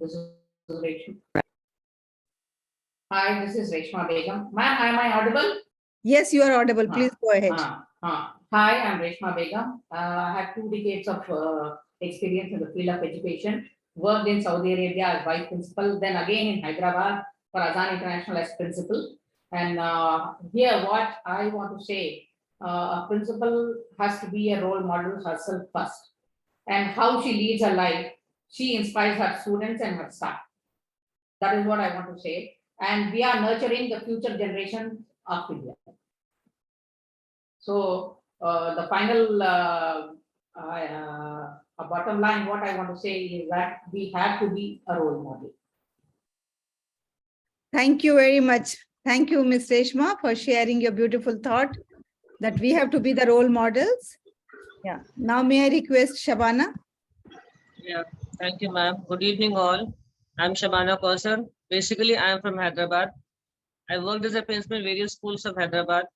This is Reshma. Hi, this is Reshma Begum. Ma'am, am I audible? Yes, you are audible. Please go ahead. Hi, I'm Reshma Begum. I have 2 decades of experience in the field of education. Worked in Saudi Arabia as vice principal, then again in Hyderabad for Azan International as principal. And here, what I want to say, a principal has to be a role model herself first. And how she leads her life, she inspires her students and her staff. That is what I want to say. And we are nurturing the future generation of India. So the final bottom line, what I want to say is that we have to be a role model. Thank you very much. Thank you, Ms. Reshma, for sharing your beautiful thought that we have to be the role models. Yeah. Now, may I request Shabana? Yeah, thank you, ma'am. Good evening, all. I'm Shabana Kausar. Basically, I am from Hyderabad. I worked as a principal in various schools of Hyderabad.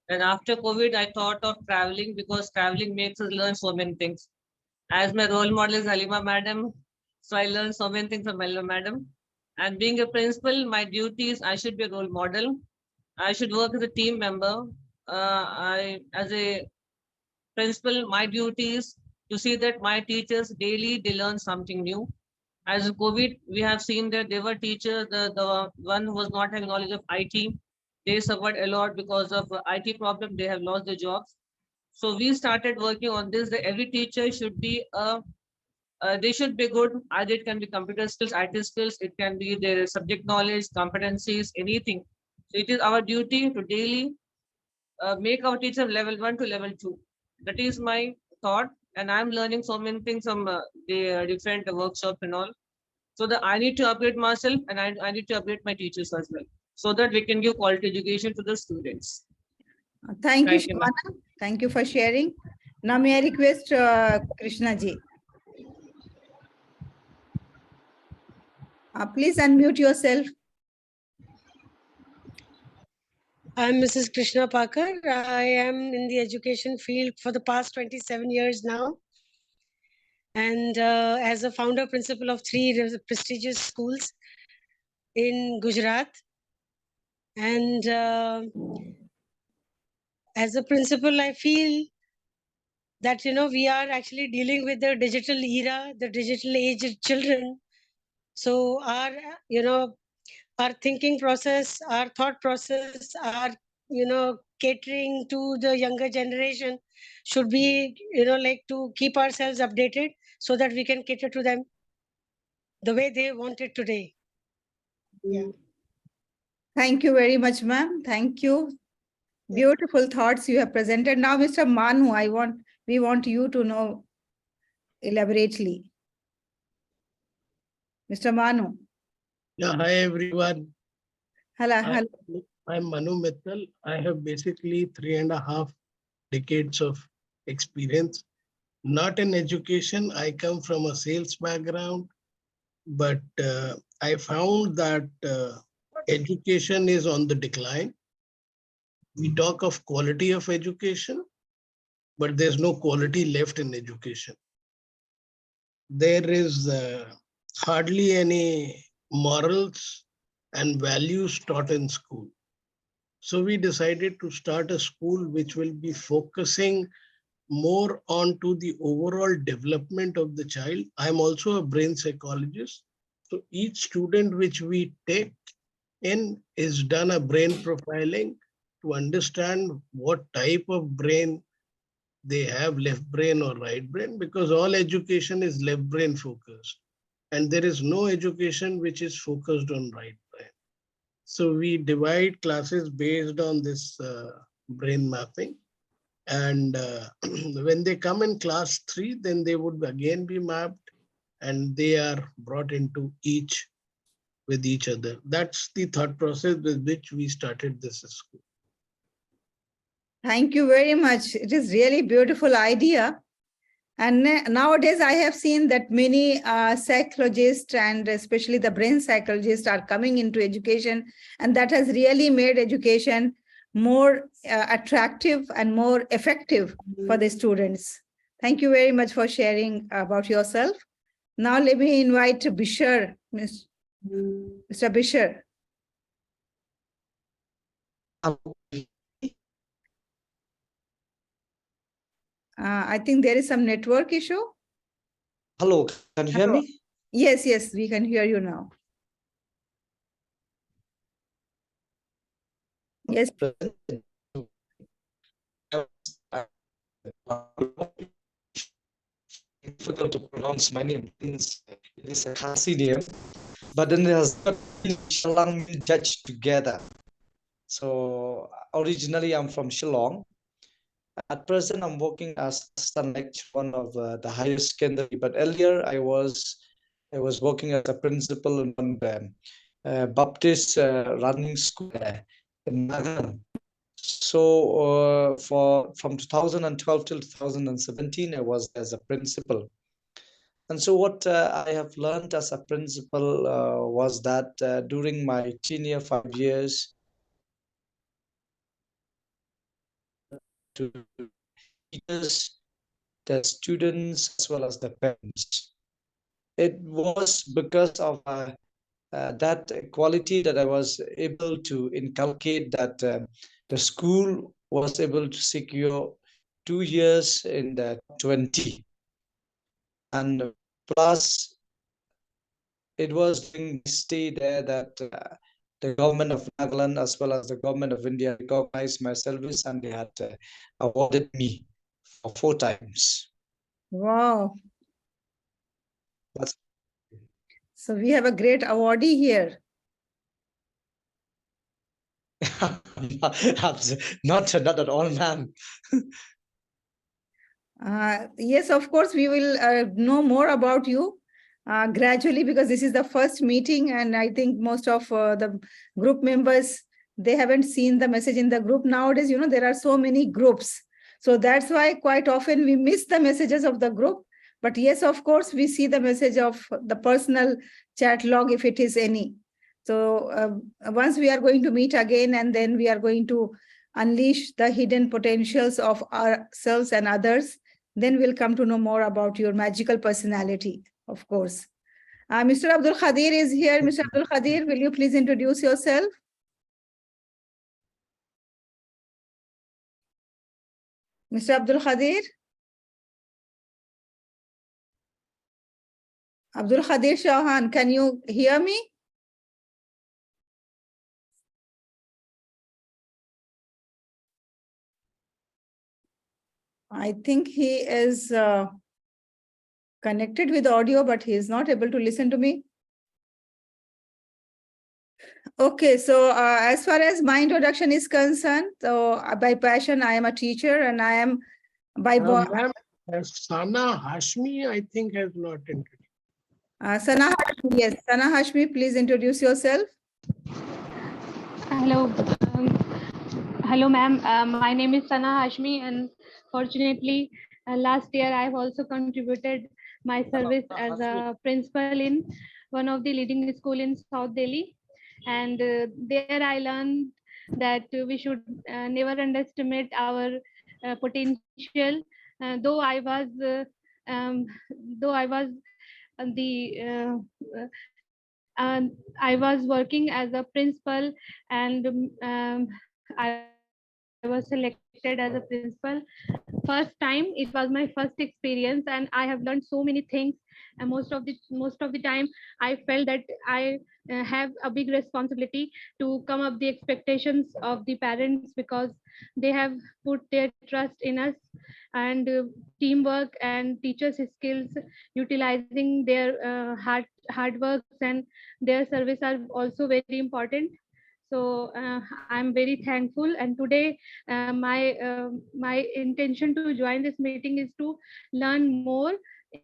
And after COVID, I thought of traveling because traveling makes us learn so many things. As my role model is Halima Madam, so I learned so many things from Halima Madam. And being a principal, my duty is I should be a role model. I should work as a team member. As a principal, my duty is to see that my teachers daily they learn something new. As in COVID, we have seen that there were teachers, the one who was not having knowledge of IT, they suffered a lot because of IT problem. They have lost their jobs. So we started working on this. That every teacher should be they should be good. Either it can be computer skills, IT skills, it can be their subject knowledge, competencies, anything. So it is our duty to daily make our teacher level 1 to level 2. That is my thought, and I'm learning so many things from the different workshops and all. So that I need to upgrade myself, and I need to upgrade my teachers as well, so that we can give quality education to the students. Thank you, Shabana. Thank you for sharing. Now, may I request Krishna ji? Please unmute yourself. I'm Mrs. Krishna Pakar. I am in the education field for the past 27 years now. And as a founder principal of 3 prestigious schools in Gujarat. And as a principal, I feel that, we are actually dealing with the digital era, the digital age of children. So our, our thinking process, our thought process, our, catering to the younger generation should be, like to keep ourselves updated so that we can cater to them the way they want it today. Yeah. Thank you very much, ma'am. Thank you. Beautiful thoughts you have presented. Now, Mr. Manu, we want you to know elaborately. Mr. Manu. Yeah, hi everyone. Hello. I'm Manu Mittal. I have basically 3.5 decades of experience. Not in education, I come from a sales background, but I found that education is on the decline. We talk of quality of education, but there's no quality left in education. There is hardly any morals and values taught in school. So we decided to start a school which will be focusing more on to the overall development of the child. I'm also a brain psychologist. So each student which we take in is done a brain profiling to understand what type of brain they have, left brain or right brain, because all education is left brain focused. And there is no education which is focused on right brain. So we divide classes based on this brain mapping. And when they come in class 3, then they would again be mapped and they are brought into each with each other. That's the thought process with which we started this school. Thank you very much. It is really beautiful idea. And nowadays, I have seen that many psychologists and especially the brain psychologists are coming into education, and that has really made education more attractive and more effective for the students. Thank you very much for sharing about yourself. Now let me invite Bishar, Mr. Bishar. I think there is some network issue. Hello, can you hear Hello. me? Yes, yes, we can hear you now. Yes. Difficult to pronounce my name. It is a Khasi name, but then it has Shillong judged together. So originally I'm from Shillong. At present, I'm working as assistant lecturer, one of the highest secondary. But earlier, I was working as a principal in one Baptist running school in Nagan. So from 2012 till 2017, I was as a principal. And so what I have learned as a principal was that during my tenure 5 years, to teachers, the students, as well as the parents. It was because of that quality that I was able to inculcate that the school was able to secure 2 years in the 20. And plus, it was during the stay there that the government of Nagaland as well as the government of India recognized my service, and they had awarded me for 4 times. Wow. That's So we have a great awardee here. not at all, ma'am. Yes, of course, we will know more about you gradually, because this is the first meeting, and I think most of the group members, they haven't seen the message in the group. Nowadays, there are so many groups. So that's why quite often we miss the messages of the group. But yes, of course, we see the message of the personal chat log if it is any. So once we are going to meet again, and then we are going to unleash the hidden potentials of ourselves and others, then we'll come to know more about your magical personality, of course. Mr. Abdul Khadir is here. Mr. Abdul Khadir, will you please introduce yourself? Mr. Abdul Khadir? Abdul Khadir Shahan, can you hear me? I think he is connected with audio, but he is not able to listen to me. Okay, so as far as my introduction is concerned, so by passion, I am a teacher, and I am by born. Ma'am, Sana Hashmi, I think, has not introduced. Sana Hashmi, yes. Sana Hashmi, please introduce yourself. Hello. Hello, ma'am. My name is Sana Hashmi, and fortunately, last year I've also contributed my service as a principal in one of the leading school in South Delhi. And there I learned that we should never underestimate our potential. Though I was I was working as a principal, and I was selected as a principal. First time, it was my first experience, and I have learned so many things. And most of the time, I felt that I have a big responsibility to come up the expectations of the parents, because they have put their trust in us, and teamwork and teachers skills, utilizing their hard works and their service are also very important. So I'm very thankful, and today my intention to join this meeting is to learn more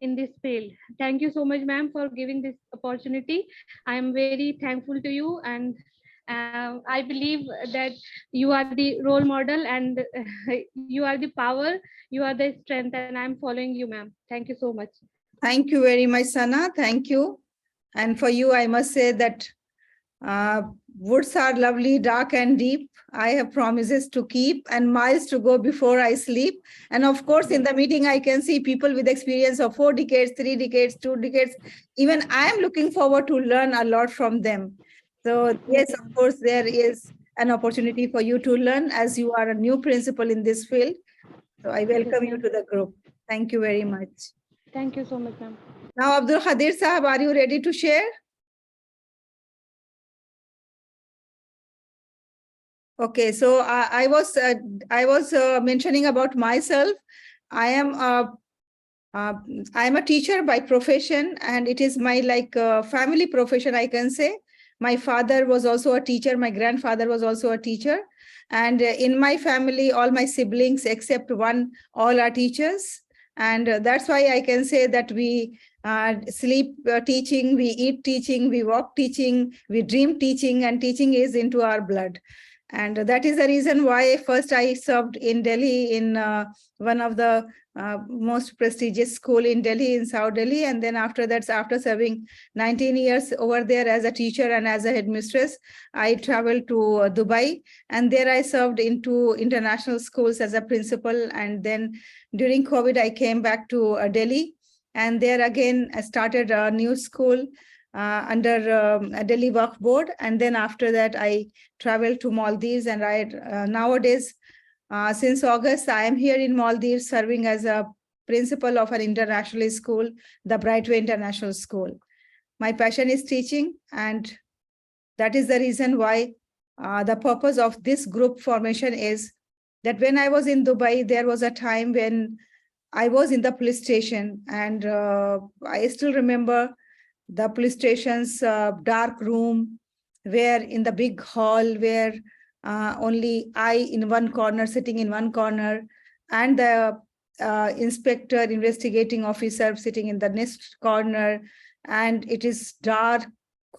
in this field. Thank you so much, ma'am, for giving this opportunity. I am very thankful to you, and I believe that you are the role model, and you are the power, you are the strength, and I'm following you, ma'am. Thank you so much. Thank you very much, Sana. Thank you. And for you, I must say that Woods are lovely, dark and deep. I have promises to keep and miles to go before I sleep. And of course, in the meeting, I can see people with experience of 4 decades, 3 decades, 2 decades. Even I am looking forward to learn a lot from them. So yes, of course, there is an opportunity for you to learn as you are a new principal in this field. So I welcome you to the group. Thank you very much. Thank you so much, ma'am. Now, Abdul Khadir Sahab, are you ready to share? Okay, so I was mentioning about myself. I am a teacher by profession, and it is my family profession, I can say. My father was also a teacher. My grandfather was also a teacher. And in my family, all my siblings except one, all are teachers. And that's why I can say that we sleep teaching, we eat teaching, we walk teaching, we dream teaching, and teaching is into our blood. And that is the reason why first I served in Delhi in one of the most prestigious school in Delhi, in South Delhi. And then after that, after serving 19 years over there as a teacher and as a headmistress, I traveled to Dubai. And there I served in 2 international schools as a principal. And then during COVID, I came back to Delhi. And there again, I started a new school under a Delhi Work Board. And then after that, I traveled to Maldives. And nowadays, since August, I am here in Maldives serving as a principal of an international school, the Brightway International School. My passion is teaching, and that is the reason why the purpose of this group formation is that when I was in Dubai, there was a time when I was in the police station, and I still remember the police station's dark room, where in the big hall, where only I in one corner, sitting in one corner, and the inspector, investigating officer sitting in the next corner, and it is dark,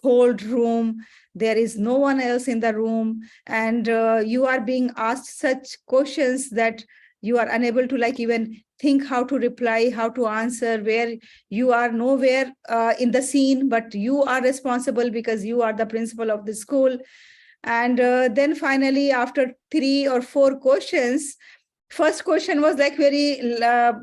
cold room. There is no one else in the room, and you are being asked such questions that you are unable to even think how to reply, how to answer, where you are nowhere in the scene, but you are responsible because you are the principal of the school. And then finally, after 3 or 4 questions, first question was very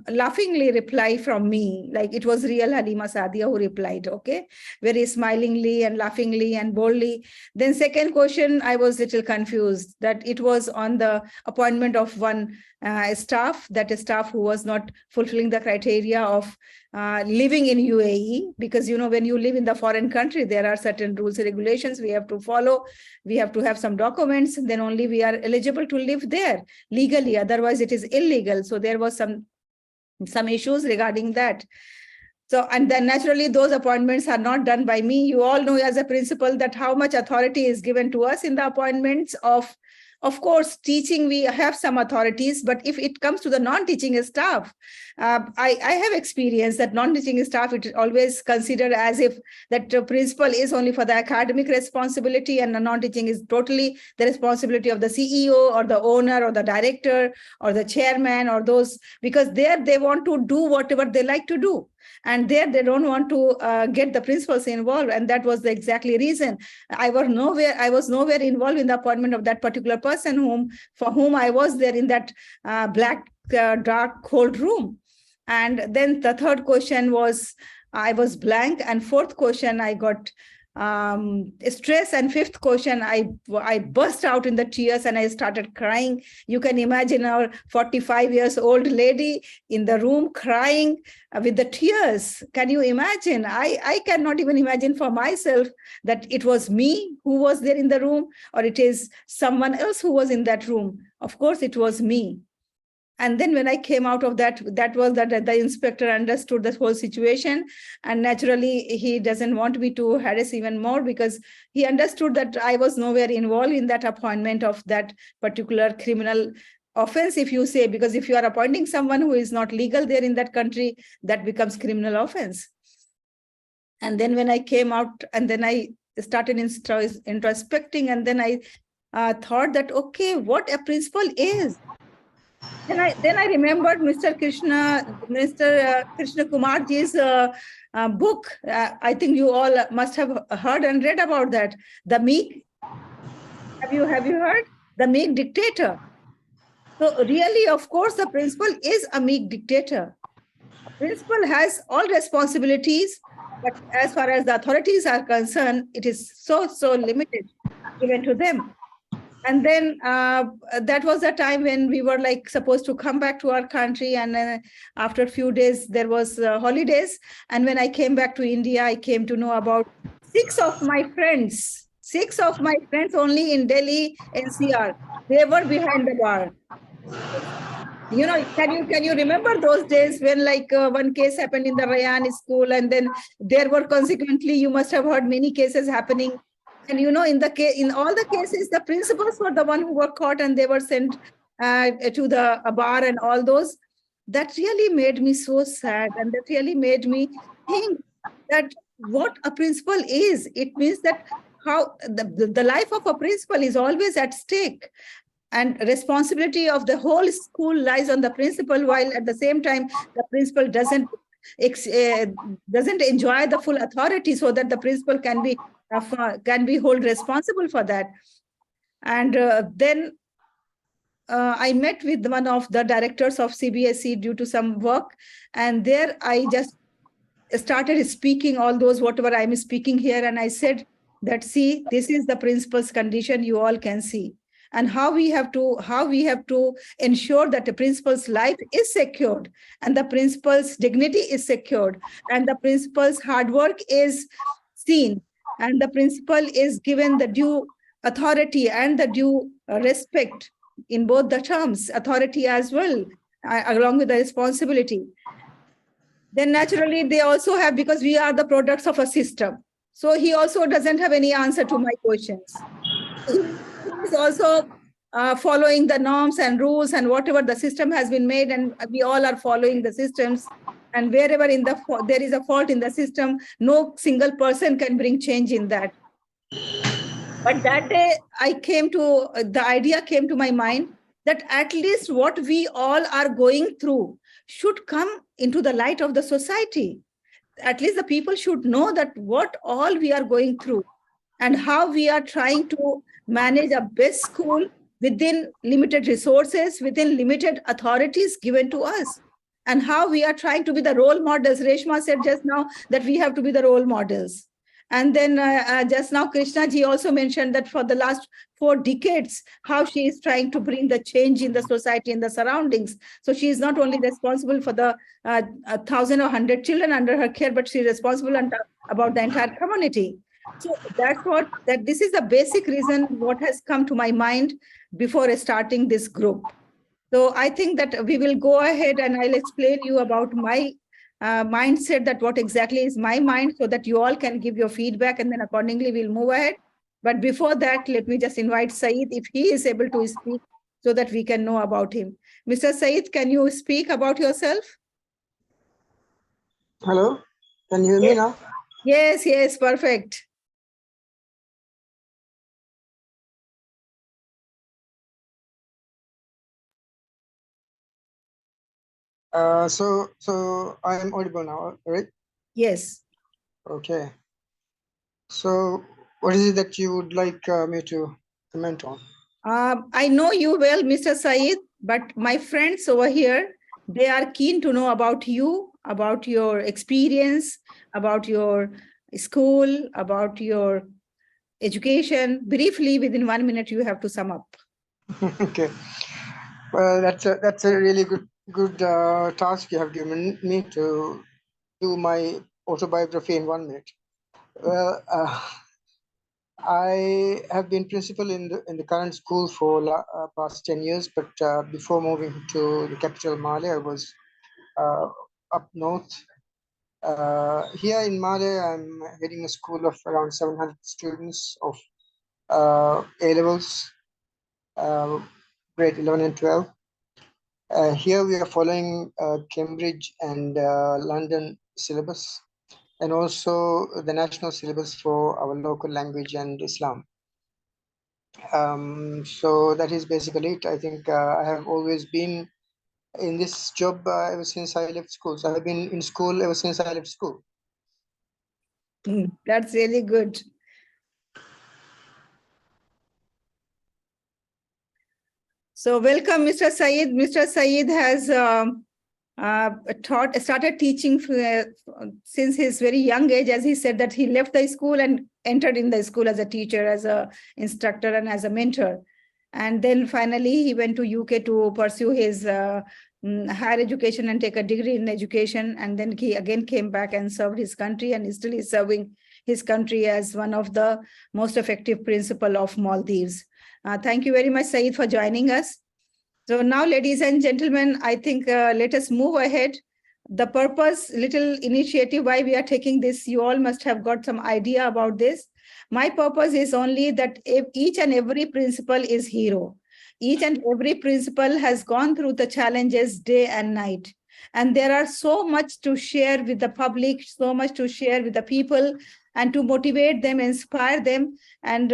laughingly reply from me, it was real Halima Saadia who replied, okay, very smilingly and laughingly and boldly. Then second question, I was little confused that it was on the appointment of one staff who was not fulfilling the criteria of living in UAE, because when you live in the foreign country, there are certain rules and regulations we have to follow. We have to have some documents, and then only we are eligible to live there legally, otherwise it is illegal. So there was some issues regarding that. So, and then naturally those appointments are not done by me. You all know as a principal that how much authority is given to us in the appointments of course, teaching, we have some authorities, but if it comes to the non-teaching staff, I have experienced that non-teaching staff, it is always considered as if that the principal is only for the academic responsibility, and the non-teaching is totally the responsibility of the CEO or the owner or the director or the chairman or those, because there they want to do whatever they like to do. And there they don't want to get the principals involved. And that was the exactly reason. I was nowhere involved in the appointment of that particular person for whom I was there in that black, dark, cold room. And then the third question was, I was blank. And fourth question, I got stress. And fifth question, I burst out in the tears and I started crying. You can imagine our 45 years old lady in the room crying with the tears. Can you imagine? I cannot even imagine for myself that it was me who was there in the room, or it is someone else who was in that room. Of course, it was me. And then when I came out of that was that the inspector understood the whole situation. And naturally, he doesn't want me to harass even more, because he understood that I was nowhere involved in that appointment of that particular criminal offense, if you say, because if you are appointing someone who is not legal there in that country, that becomes criminal offense. And then when I came out, and then I started introspecting, and then I thought that, okay, what a principal is. Then I remembered Mr. Krishna Kumarji's book. I think you all must have heard and read about that. The Meek. Have you heard? The Meek Dictator. So really, of course, the principal is a meek dictator. A principal has all responsibilities, but as far as the authorities are concerned, it is so limited given to them. And then that was the time when we were like supposed to come back to our country. And then after a few days, there was holidays. And when I came back to India, I came to know about six of my friends only in Delhi NCR. They were behind the bar. You know, can you remember those days when like one case happened in the Rayan school, and then there were consequently, you must have heard many cases happening. And you know, in all the cases, the principals were the one who were caught and they were sent to the bar and all those. That really made me so sad, and that really made me think that what a principal is. It means that how the life of a principal is always at stake, and responsibility of the whole school lies on the principal, while at the same time the principal doesn't enjoy the full authority, so that the principal can be held responsible for that. And then I met with one of the directors of CBSE due to some work, and there I just started speaking all those whatever I'm speaking here, and I said that, see, this is the principal's condition, you all can see, and how we have to ensure that the principal's life is secured, and the principal's dignity is secured, and the principal's hard work is seen, and the principal is given the due authority and the due respect in both the terms, authority as well, along with the responsibility. Then naturally they also have, because we are the products of a system. So he also doesn't have any answer to my questions. He is also following the norms and rules and whatever the system has been made, and we all are following the systems. And wherever there is a fault in the system, no single person can bring change in that. But that day the idea came to my mind that at least what we all are going through should come into the light of the society. At least the people should know that what all we are going through, and how we are trying to manage a best school within limited resources, within limited authorities given to us, and how we are trying to be the role models. Reshma said just now that we have to be the role models. And then just now, Krishna ji also mentioned that for the last 4 decades, how she is trying to bring the change in the society and the surroundings. So she is not only responsible for the 1,000 or 100 children under her care, but she is responsible about the entire community. So this is the basic reason what has come to my mind before starting this group. So I think that we will go ahead and I'll explain you about my mindset, that what exactly is my mind, so that you all can give your feedback, and then accordingly we'll move ahead. But before that, let me just invite Saeed, if he is able to speak, so that we can know about him. Mr. Saeed, can you speak about yourself? Hello, can you hear me now? Yes, perfect. So I am audible now, right? Yes. Okay. So what is it that you would like me to comment on? I know you well, Mr. Saeed, but my friends over here, they are keen to know about you, about your experience, about your school, about your education. Briefly, within 1 minute, you have to sum up. Okay. Well, that's a really good task you have given me, to do my autobiography in 1 minute. Well, I have been principal in the current school for past 10 years, but before moving to the capital Male, I was up north. Here in Male, I'm heading a school of around 700 students of A-levels, grade 11 and 12. Here we are following Cambridge and London syllabus, and also the national syllabus for our local language and Islam. So that is basically it. I think I have always been in this job ever since I left school. So I've been in school ever since I left school. That's really good. So welcome, Mr. Saeed. Mr. Saeed has started teaching since his very young age. As he said that he left the school and entered in the school as a teacher, as a instructor, and as a mentor. And then finally he went to UK to pursue his higher education and take a degree in education. And then he again came back and served his country, and still is serving his country as one of the most effective principal of Maldives. Thank you very much, Saeed, for joining us. So now, ladies and gentlemen, I think let us move ahead. The purpose, little initiative why we are taking this, you all must have got some idea about this. My purpose is only that if each and every principal is hero. Each and every principal has gone through the challenges day and night. And there are so much to share with the public, so much to share with the people, and to motivate them, inspire them. And,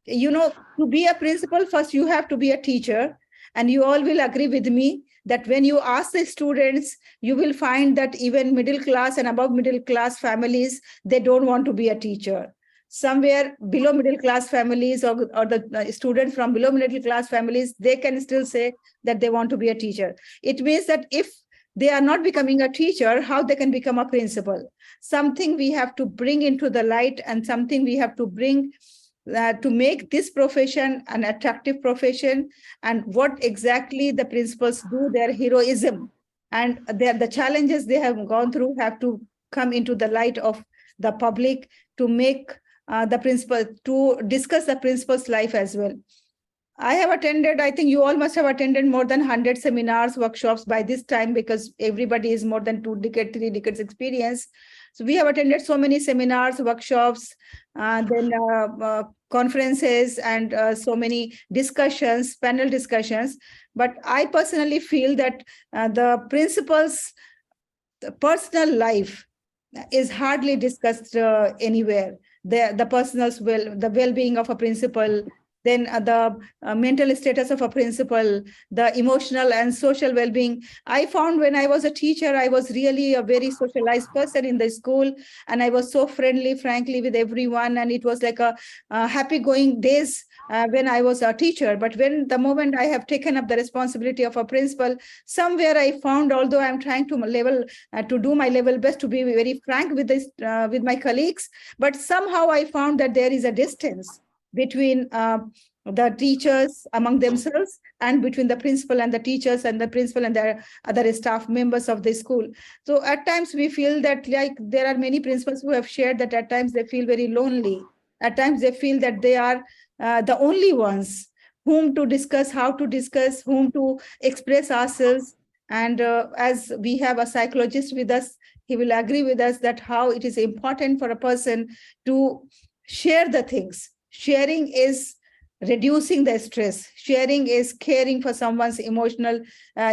to be a principal, first you have to be a teacher. And you all will agree with me that when you ask the students, you will find that even middle class and above middle class families, they don't want to be a teacher. Somewhere below middle class families or the students from below middle class families, they can still say that they want to be a teacher. It means that if they are not becoming a teacher, how they can become a principal? Something we have to bring into the light, and something we have to bring to make this profession an attractive profession, and what exactly the principals do, their heroism and the challenges they have gone through have to come into the light of the public, to make the principal, to discuss the principal's life as well. I have attended, I think you all must have attended more than 100 seminars, workshops by this time, because everybody is more than 2 decades, 3 decades experience. So we have attended so many seminars, workshops, conferences, and so many discussions, panel discussions. But I personally feel that the principal's personal life is hardly discussed anywhere. The personal the well-being of a principal, then the mental status of a principal, the emotional and social well-being. I found when I was a teacher, I was really a very socialized person in the school, and I was so friendly, frankly, with everyone, and it was like a happy-going days when I was a teacher. But when the moment I have taken up the responsibility of a principal, somewhere I found, although I'm trying to do my level best to be very frank with this with my colleagues, but somehow I found that there is a distance between the teachers among themselves, and between the principal and the teachers, and the principal and the other staff members of the school. So at times we feel that, like, there are many principals who have shared that at times they feel very lonely. At times they feel that they are the only ones whom to discuss, how to discuss, whom to express ourselves. And as we have a psychologist with us, he will agree with us that how it is important for a person to share the things. Sharing is reducing the stress. Sharing is caring for someone's emotional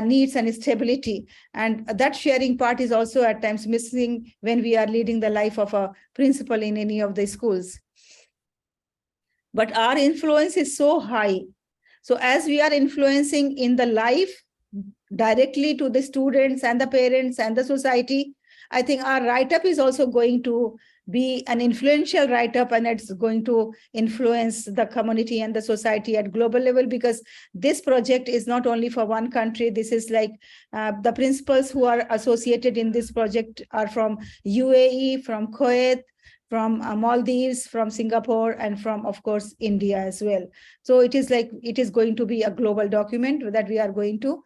needs and stability. And that sharing part is also at times missing when we are leading the life of a principal in any of the schools. But our influence is so high. So as we are influencing in the life directly to the students and the parents and the society, I think our write-up is also going to be an influential write-up, and it's going to influence the community and the society at global level, because this project is not only for one country. This is like the principals who are associated in this project are from UAE, from Kuwait, from Maldives, from Singapore, and from, of course, India as well. So it is like, it is going to be a global document that we are going to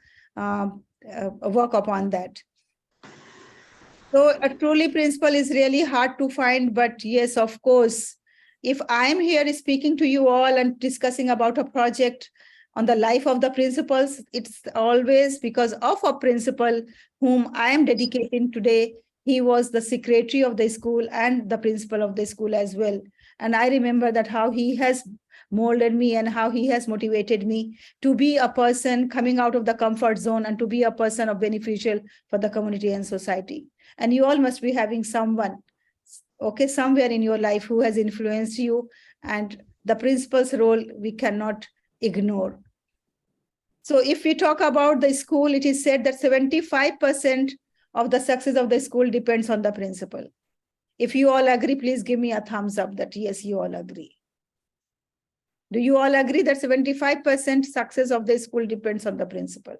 work upon that. So a truly principal is really hard to find, but yes, of course, if I'm here speaking to you all and discussing about a project on the life of the principals, it's always because of a principal whom I am dedicating today. He was the secretary of the school and the principal of the school as well. And I remember that how he has molded me and how he has motivated me to be a person coming out of the comfort zone and to be a person of beneficial for the community and society. And you all must be having someone, okay, somewhere in your life who has influenced you, and the principal's role we cannot ignore. So if we talk about the school, it is said that 75% of the success of the school depends on the principal. If you all agree, please give me a thumbs up that yes, you all agree. Do you all agree that 75% success of the school depends on the principal?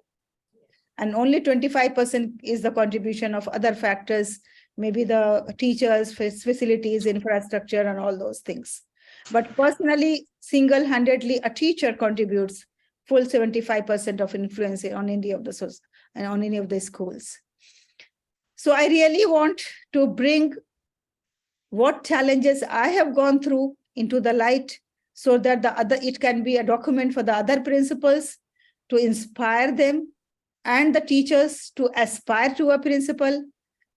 And only 25% is the contribution of other factors, maybe the teachers, facilities, infrastructure, and all those things. But personally, single-handedly, a teacher contributes full 75% of influence on any of the and on any of the schools. So I really want to bring what challenges I have gone through into the light, so that it can be a document for the other principals to inspire them and the teachers to aspire to a principal,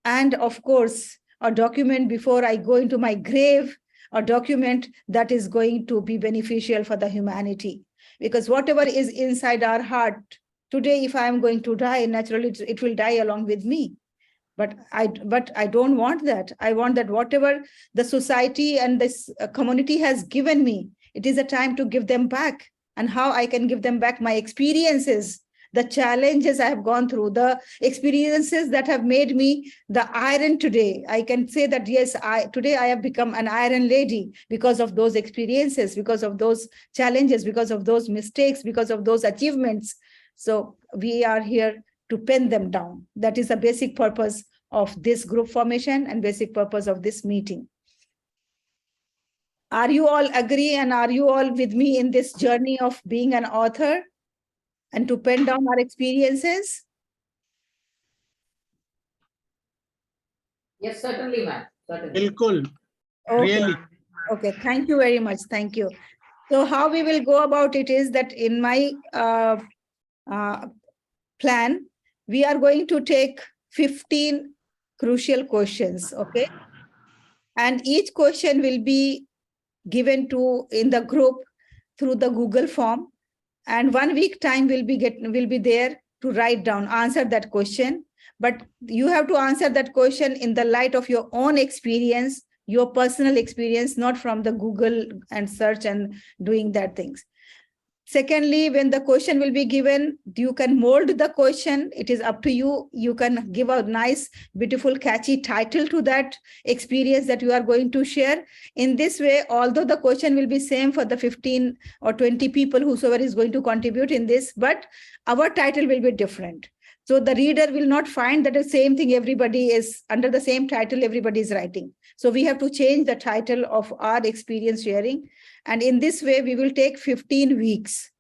and of course, a document before I go into my grave, a document that is going to be beneficial for the humanity. Because whatever is inside our heart, today, if I am going to die, naturally it will die along with me. But I don't want that. I want that whatever the society and this community has given me, it is a time to give them back. And how I can give them back? My experiences, the challenges I have gone through, the experiences that have made me the iron today. I can say that, yes, today I have become an iron lady because of those experiences, because of those challenges, because of those mistakes, because of those achievements. So we are here to pen them down. That is the basic purpose of this group formation and basic purpose of this meeting. Are you all agree, and are you all with me in this journey of being an author and to pen down our experiences? Yes, certainly, ma'am. Certainly. Bilkul. Okay. Really. Okay, thank you very much. Thank you. So how we will go about it is that in my plan, we are going to take 15 crucial questions, okay? And each question will be given to in the group through the Google form, and 1 week time will be there to write down, answer that question. But you have to answer that question in the light of your own experience, your personal experience, not from the Google and search and doing that things. Secondly, when the question will be given, you can mold the question. It is up to you. You can give a nice, beautiful, catchy title to that experience that you are going to share. In this way, although the question will be same for the 15 or 20 people, whosoever is going to contribute in this, but our title will be different. So the reader will not find that the same thing everybody is under the same title everybody is writing. So we have to change the title of our experience sharing. And in this way, we will take 15 weeks.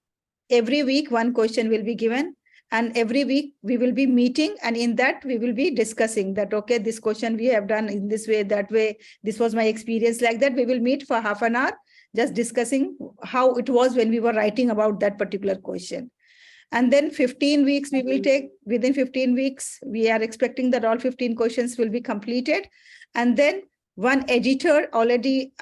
Every week, one question will be given. And every week, we will be meeting. And in that, we will be discussing that, okay, this question we have done in this way, that way. This was my experience like that. We will meet for half an hour, just discussing how it was when we were writing about that particular question. And then 15 weeks we will take. Within 15 weeks, we are expecting that all 15 questions will be completed. And then one editor already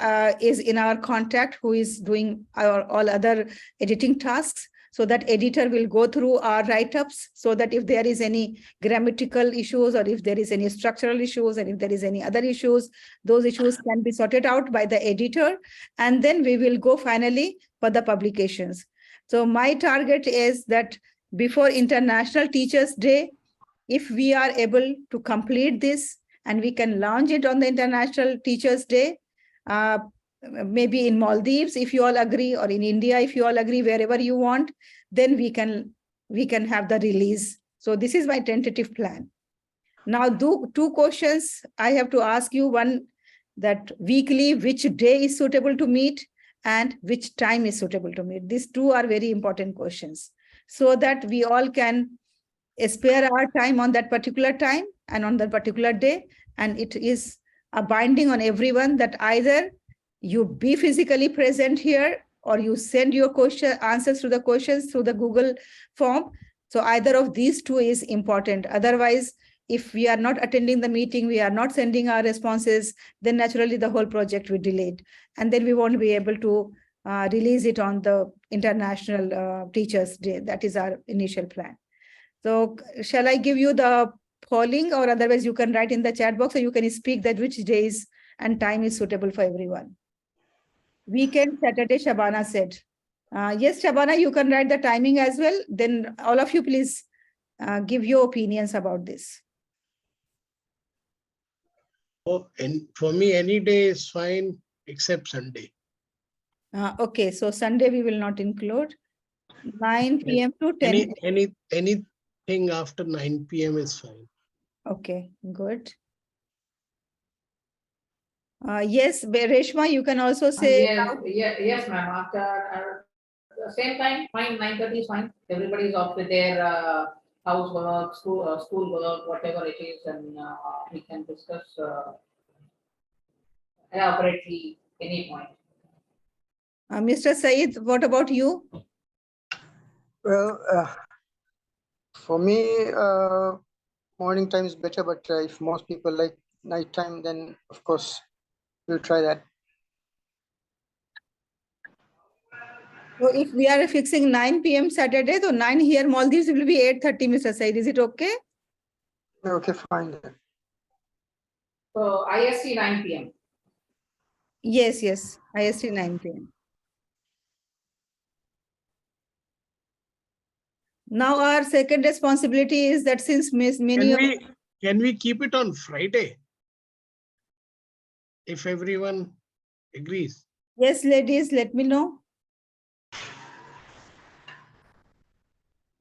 is in our contact who is doing all other editing tasks. So that editor will go through our write-ups, so that if there is any grammatical issues, or if there is any structural issues, and if there is any other issues, those issues can be sorted out by the editor. And then we will go finally for the publications. So my target is that before International Teachers' Day, if we are able to complete this and we can launch it on the International Teachers' Day, maybe in Maldives, if you all agree, or in India, if you all agree, wherever you want, then we can have the release. So this is my tentative plan. Now, two questions I have to ask you. One, that weekly, which day is suitable to meet, and which time is suitable to meet. These two are very important questions, so that we all can spare our time on that particular time and on that particular day. And it is a binding on everyone that either you be physically present here, or you send your answers to the questions through the Google form. So either of these two is important. Otherwise, if we are not attending the meeting, we are not sending our responses, then naturally the whole project will be delayed. And then we won't be able to release it on the International Teachers' Day. That is our initial plan. So shall I give you the polling, or otherwise you can write in the chat box, or you can speak that which days and time is suitable for everyone. Weekend, Saturday, Shabana said. Yes, Shabana, you can write the timing as well. Then all of you, please give your opinions about this. Oh, and for me, any day is fine except Sunday. Okay, so Sunday we will not include. 9 p.m. to 10. Anything after 9 p.m. is fine. Okay, good. Yes, Reshma, you can also say. Yes, ma'am. After the same time, fine. 9:30 is fine. Everybody is off with their housework, school work, whatever it is, and we can discuss elaborately any point. Mr. Saeed, what about you? Well, for me, morning time is better, but if most people like night time, then of course we'll try that. So if we are fixing 9 p.m. Saturday, so 9 here, Maldives will be 8:30, Mr. Said. Is it okay? Okay, fine then. So IST 9 p.m. Yes, yes. IST 9 p.m. Now our second responsibility is that since many Can we keep it on Friday? If everyone agrees. Yes, ladies, let me know.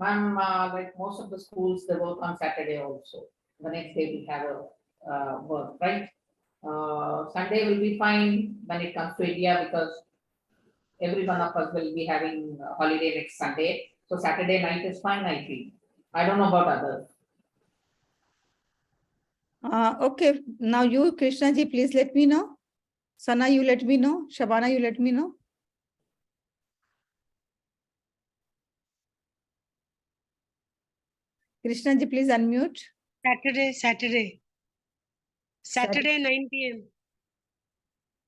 Ma'am, like most of the schools, they work on Saturday also. The next day we have a work, right? Sunday will be fine when it comes to India because every one of us will be having a holiday next Sunday. So Saturday night is fine, I feel. I don't know about others. Okay, now you, Krishna ji, please let me know. Sana, you let me know. Shabana, you let me know. Krishna ji, please unmute. Saturday, 9 p.m.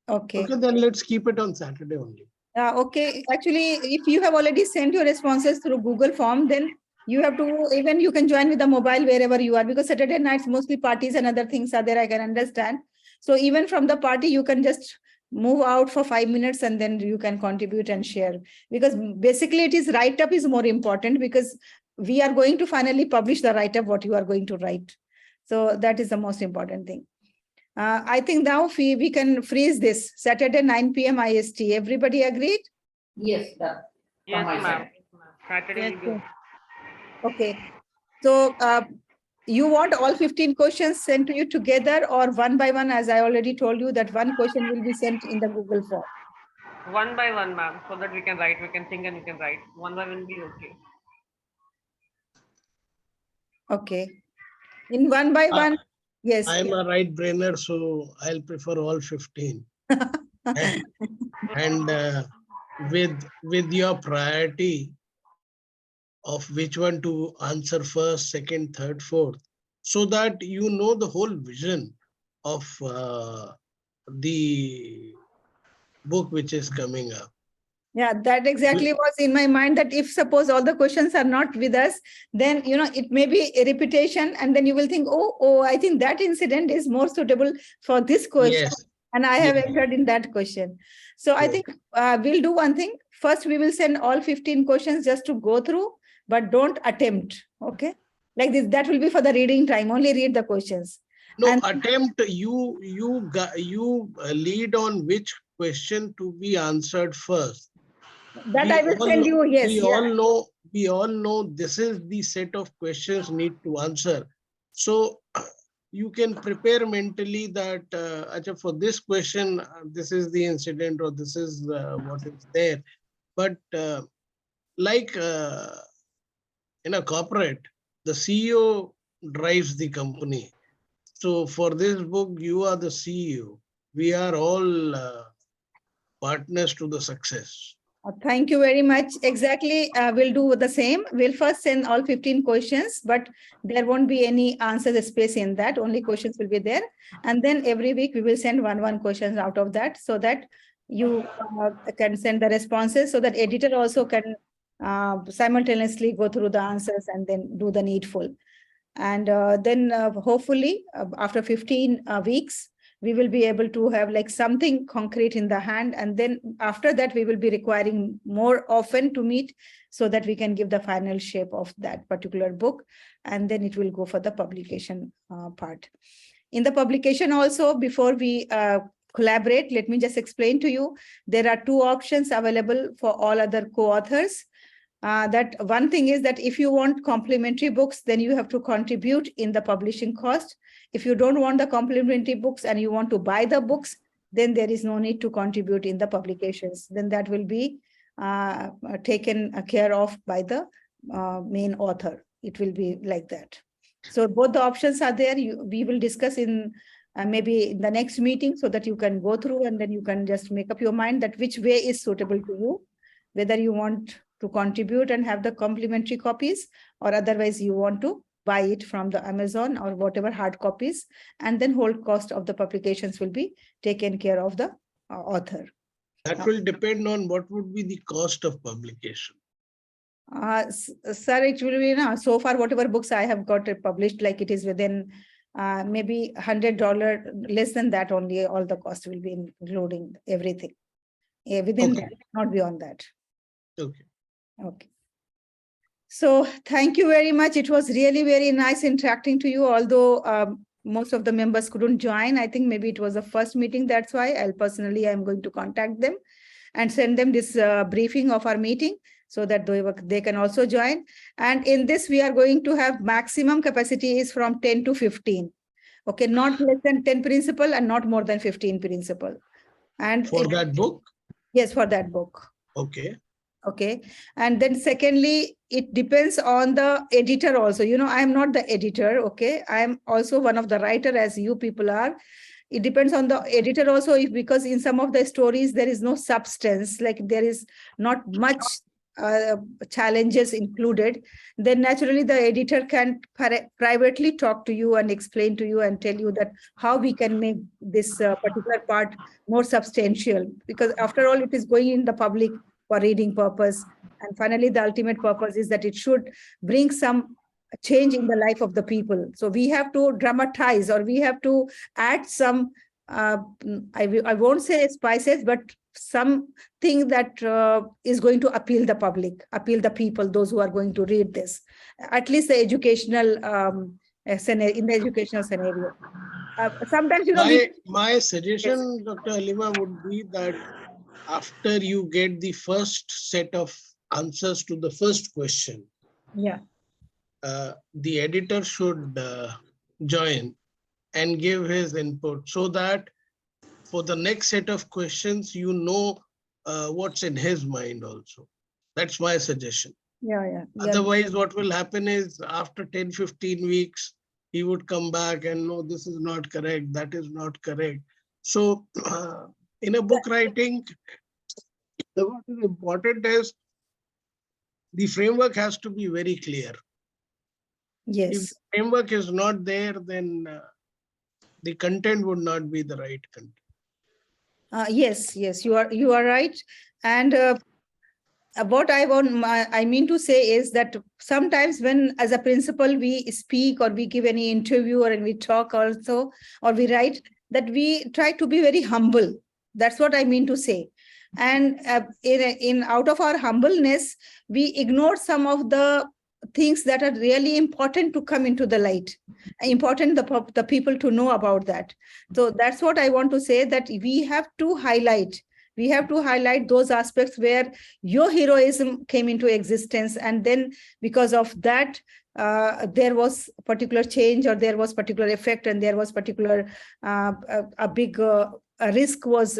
Okay. Okay, then let's keep it on Saturday only. Okay, actually, if you have already sent your responses through Google form, then you have to, even you can join with the mobile wherever you are, because Saturday nights, mostly parties and other things are there, I can understand. So even from the party, you can just move out for 5 minutes and then you can contribute and share. Because basically it is write-up is more important because we are going to finally publish the write-up, what you are going to write. So that is the most important thing. I think now we can freeze this Saturday 9 p.m. IST. Everybody agreed? Yes, done. Yes, From my ma'am. side. Saturday Yes, will be okay. Okay. So you want all 15 questions sent to you together or one by one, as I already told you that one question will be sent in the Google form. One by one, ma'am, so that we can write, we can think and we can write. One by one will be okay. Okay. In one by one, yes. I'm a right brainer, so I'll prefer all 15. And with your priority of which one to answer first, second, third, fourth, so that you know the whole vision of the book which is coming up. Yeah, that exactly was in my mind, that if suppose all the questions are not with us, then, you know, it may be a repetition and then you will think, oh, I think that incident is more suitable for this question. Yes. And I have Yes. entered in that question. So I Yes. think we'll do one thing. First, we will send all 15 questions just to go through, but don't attempt. Okay. Like this, that will be for the reading time. Only read the questions. No, And attempt, you lead on which question to be answered first. that I will send you, yes. We all know this is the set of questions need to answer. So you can prepare mentally that for this question, this is the incident or this is what is there. But like in a corporate, the CEO drives the company. So for this book, you are the CEO. We are all partners to the success. Thank you very much. Exactly. We'll do the same. We'll first send all 15 questions, but there won't be any answer space in that. Only questions will be there. And then every week we will send one questions out of that so that you can send the responses so that editor also can simultaneously go through the answers and then do the needful. And then hopefully after 15 weeks, we will be able to have like something concrete in the hand. And then after that, we will be requiring more often to meet so that we can give the final shape of that particular book. And then it will go for the publication part. In the publication also, before we collaborate, let me just explain to you, there are two options available for all other co-authors. That one thing is that if you want complementary books, then you have to contribute in the publishing cost. If you don't want the complementary books and you want to buy the books, then there is no need to contribute in the publications. Then that will be taken care of by the main author. It will be like that. So both the options are there. We will discuss in maybe in the next meeting so that you can go through and then you can just make up your mind that which way is suitable to you, whether you want to contribute and have the complimentary copies, or otherwise you want to buy it from the Amazon or whatever hard copies, and then whole cost of the publications will be taken care of the author. That will depend on what would be the cost of publication. Sir, it will be so far whatever books I have got published, like it is within maybe $100, less than that only, all the cost will be including everything. Within Okay. that, not beyond that. Okay. Okay. So thank you very much. It was really very nice interacting to you, although most of the members couldn't join. I think maybe it was the first meeting. That's why I'm going to contact them and send them this briefing of our meeting so that they can also join. And in this, we are going to have maximum capacity is from 10 to 15. Okay, not less than 10 principal and not more than 15 principal. And For that book? Yes, for that book. Okay. Okay. And then secondly, it depends on the editor also. You know, I'm not the editor. Okay. I'm also one of the writer as you people are. It depends on the editor also, because in some of the stories, there is no substance, like there is not much challenges included. Then naturally the editor can privately talk to you and explain to you and tell you that how we can make this particular part more substantial, because after all, it is going in the public for reading purpose. And finally, the ultimate purpose is that it should bring some change in the life of the people. So we have to dramatize, or we have to add some, I won't say spices, but something that is going to appeal the public, appeal the people, those who are going to read this, at least the educational, in the educational scenario. Sometimes, you know, my suggestion, Dr. Halima, would be that after you get the first set of answers to the first question, yeah, the editor should join and give his input so that for the next set of questions, you know what's in his mind also. That's my suggestion. yeah. Otherwise, what will happen is after 10, 15 weeks, he would come back and no, this is not correct, that is not correct. So in a book writing, what is important is the framework has to be very clear. Yes. If the framework is not there, then the content would not be the right content. Yes, you are right. And what I mean to say is that sometimes when as a principal we speak or we give any interview or we talk also, or we write, that we try to be very humble. That's what I mean to say. And in out of our humbleness, we ignore some of the things that are really important to come into the light, important the people to know about that. So that's what I want to say, that we have to highlight those aspects where your heroism came into existence, and then because of that there was particular change, or there was particular effect, and there was particular a big a risk was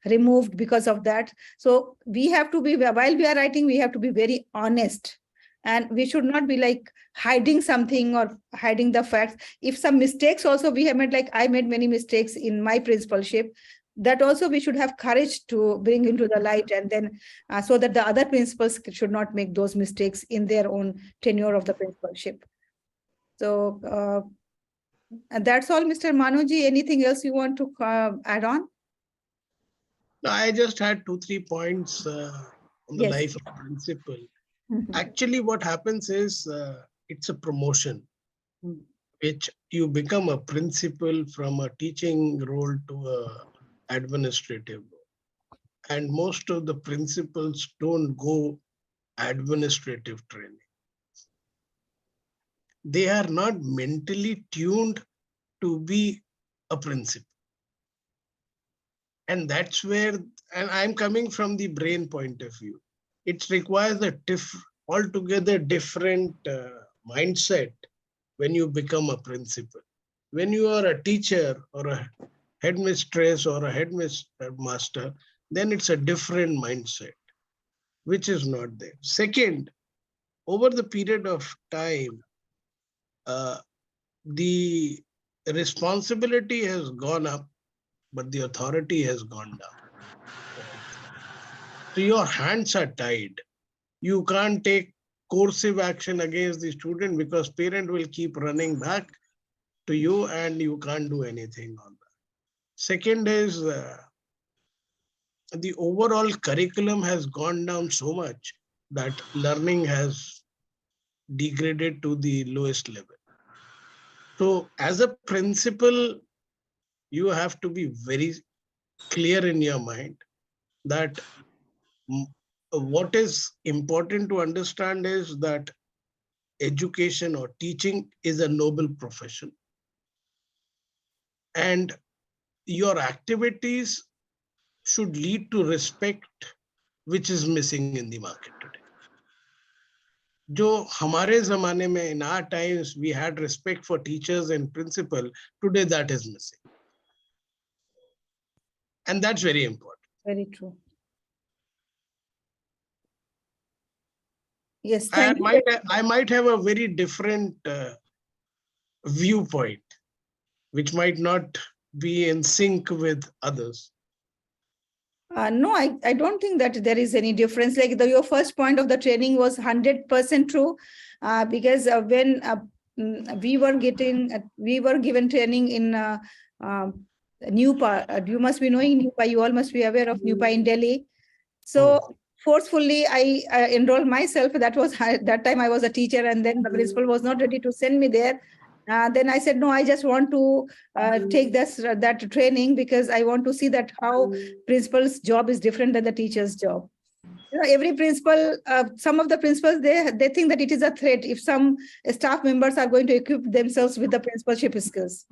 removed because of that. So we have to be, while we are writing, we have to be very honest. And we should not be like hiding something or hiding the facts. If some mistakes also we have made, like I made many mistakes in my principalship, that also we should have courage to bring into the light, and then so that the other principals should not make those mistakes in their own tenure of the principalship. So and that's all, Mr. Manuji. Anything else you want to add on? No, I just had 2-3 points on the Yes. life of a principal. Mhm. Actually, what happens is it's a promotion. which you become a principal from a teaching role to a administrative role. And most of the principals don't go administrative training. They are not mentally tuned to be a principal. And that's where, and I'm coming from the brain point of view. It requires a altogether different mindset when you become a principal. When you are a teacher or a headmistress or a headmaster, then it's a different mindset, which is not there. Second, over the period of time, the responsibility has gone up, but the authority has gone down. So your hands are tied. You can't take coercive action against the student because parent will keep running back to you and you can't do anything on that. Second is the overall curriculum has gone down so much that learning has degraded to the lowest level. So as a principal, you have to be very clear in your mind that what is important to understand is that education or teaching is a noble profession. And your activities should lead to respect, which is missing in the market today. जो हमारे ज़माने में, in our times, we had respect for teachers and principal, today that is missing. And that's very important. Very true. Yes, thank you. I might have a very different viewpoint, which might not be in sync with others. No, I don't think that there is any difference. Like your first point of the training was 100% true, because when we were given training in NUPA. You must be knowing NUPA. You all must be aware of NUPA in Delhi. So forcefully, I enrolled myself. That time I was a teacher, and then the principal was not ready to send me there. Then I said, no, I just want to take that training because I want to see that how principal's job is different than the teacher's job. You know, every principal, some of the principals, they think that it is a threat if some staff members are going to equip themselves with the principalship skills.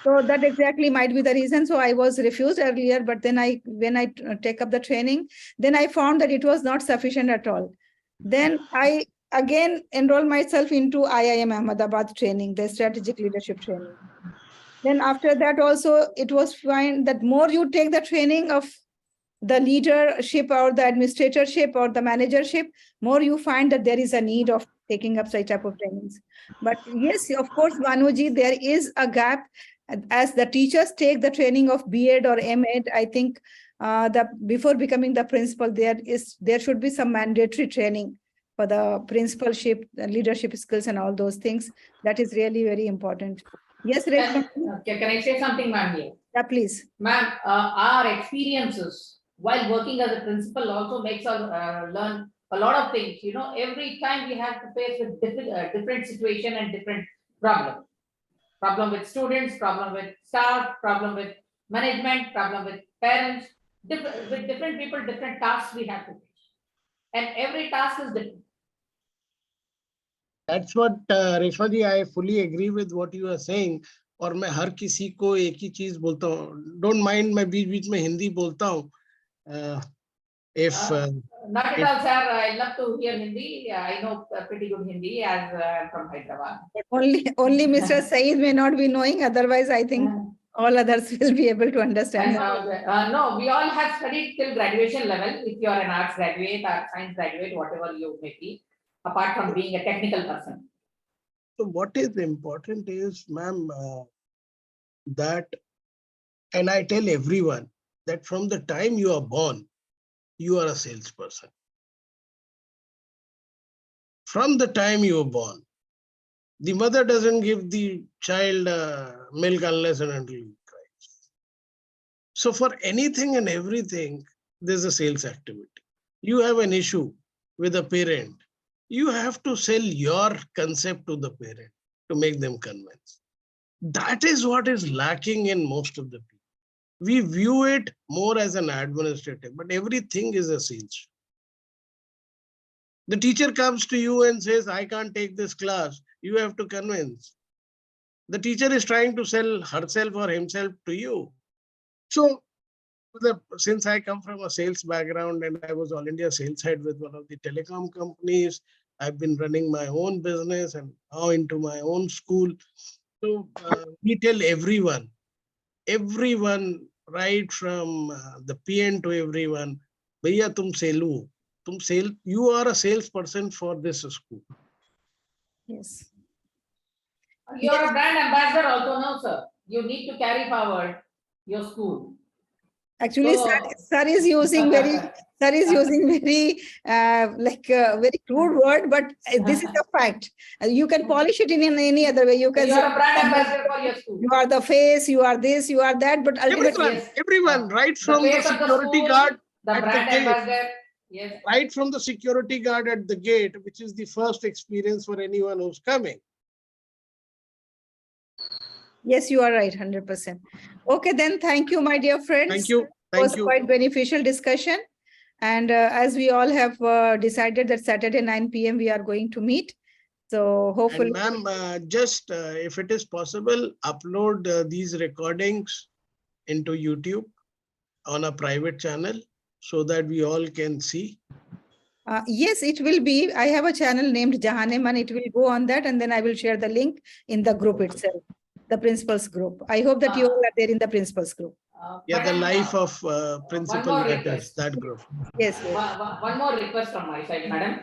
So that exactly might be the reason. So I was refused earlier, but then when I take up the training, then I found that it was not sufficient at all. Then I again enroll myself into IIM Ahmedabad training, the strategic leadership training. Then after that also, it was fine that more you take the training of the leadership or the administratorship or the managership, more you find that there is a need of taking up such type of trainings. But yes, of course, Manuji, there is a gap. As the teachers take the training of B.Ed or M.Ed, I think before becoming the principal, there should be some mandatory training for the principalship, the leadership skills and all those things. That is really very important. Yes, Reshma? Can I say something, ma'am, here? Yeah, please. Ma'am, our experiences while working as a principal also makes us learn a lot of things. You know, every time we have to face with different situation and different problem. Problem with students, problem with staff, problem with management, problem with parents, with different people, different tasks we have to face. And every task is different. That's what, Reshma ji, I fully agree with what you are saying. और मैं हर किसी को एक ही चीज बोलता हूँ. Don't mind, मैं बीच-बीच में हिंदी बोलता हूँ. Not at all, sir. I love to hear Hindi. I know pretty good Hindi as I'm from Hyderabad. Only Mr. Saeed may not be knowing. Otherwise, I think all others will be able to understand. No, we all have studied till graduation level. If you are an arts graduate or science graduate, whatever you may be, apart from being a technical person. So what is important is, ma'am, that, and I tell everyone that from the time you are born, you are a salesperson. From the time you are born, the mother doesn't give the child milk unless and until he cries. So for anything and everything, there's a sales activity. You have an issue with a parent, you have to sell your concept to the parent. to make them convince. That is what is lacking in most of the people. We view it more as an administrative, but everything is a sales. The teacher comes to you and says, I can't take this class. You have to convince. The teacher is trying to sell herself or himself to you. So since I come from a sales background and I was all India sales head with one of the telecom companies, I've been running my own business and now into my own school. So we tell everyone right from the PN to everyone, Bhaiya tum selu, you are a salesperson for this school. Yes. You are a brand ambassador also, no, sir. You need to carry forward your school. Actually, sir is using very very crude word, but this is a fact. You can polish it in any other way. You can You say are a brand ambassador for your school. you are the face, you are this, you are that, but ultimately Everyone, right from the security guard the at brand the gate, ambassador. Yes. right from the security guard at the gate, which is the first experience for anyone who's coming. yes, you are right, 100%. Okay, then thank you, my dear friends. Thank you. It Thank was you. quite beneficial discussion. And as we all have decided that Saturday 9 p.m. we are going to meet. So hopefully. And ma'am, just if it is possible, upload these recordings into YouTube on a private channel so that we all can see. Yes, it will be. I have a channel named JAHAN-E, and it will go on that, and then I will share the link in the group itself, the principals group. I hope that you all are there in the principals group. Yeah, the life of principal more matters, request. that group. Yes, yes. One more request from my side, madam.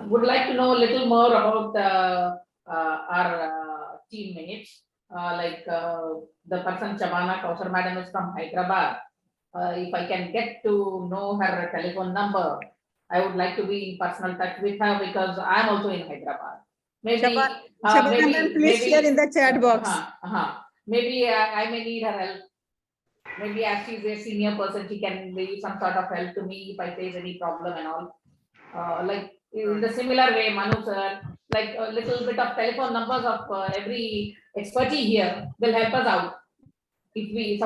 Would like to know a little more about our teammates. The person Shabana Kausar madam is from Hyderabad. If I can get to know her telephone number, I would like to be in personal touch with her because I am also in Hyderabad. Maybe, Shabana ma'am, please share in the chat box. Maybe I may need her help. Maybe as she's a senior person, she can be some sort of help to me if I face any problem and all. Like in the similar way, Manu sir, like a little bit of telephone numbers of every expertise here will help us out. If we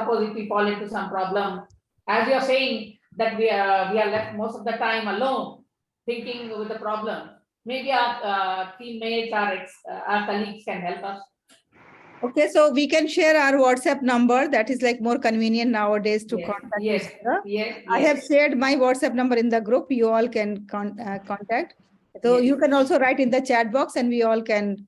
fall into some problem, as you're saying that we are left most of the time alone, thinking with the problem. Maybe our teammates, our colleagues can help us. Okay, so we can share our WhatsApp number. That is like more convenient nowadays to contact each other. Yes. I have shared my WhatsApp number in the group. You all can contact. So you can also write in the chat box, and we all can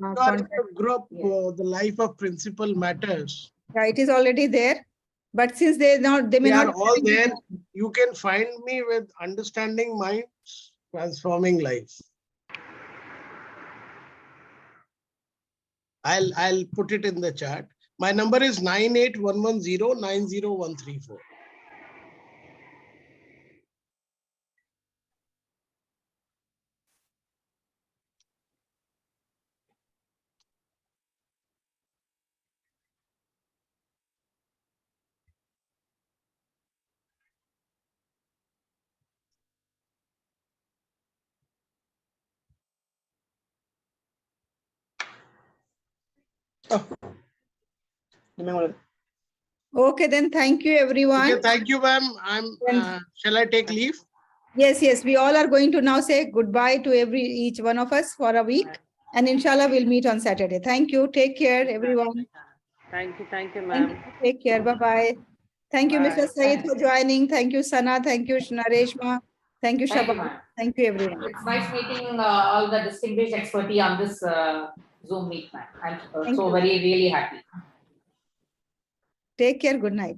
contact. Group, the life of principal matters. Yeah, it is already there. But since they may are not all there, you can find me with Understanding Minds, Transforming Life. I'll put it in the chat. My number is 9811090134. Okay, then thank you, everyone. Okay, thank you, ma'am. Shall I take leave? Yes. We all are going to now say goodbye to each one of us for a week. And inshallah, we'll meet on Saturday. Thank you. Take care, everyone. Thank you, ma'am. Take care. Bye-bye. Thank you, Mr. Saeed, for joining. Thank you, Sana. Thank you, Nareshma. Thank you, Shabana. Thank you, everyone. It's nice meeting all the distinguished expertise on this Zoom meet, ma'am. I'm really happy. Take care. Good night.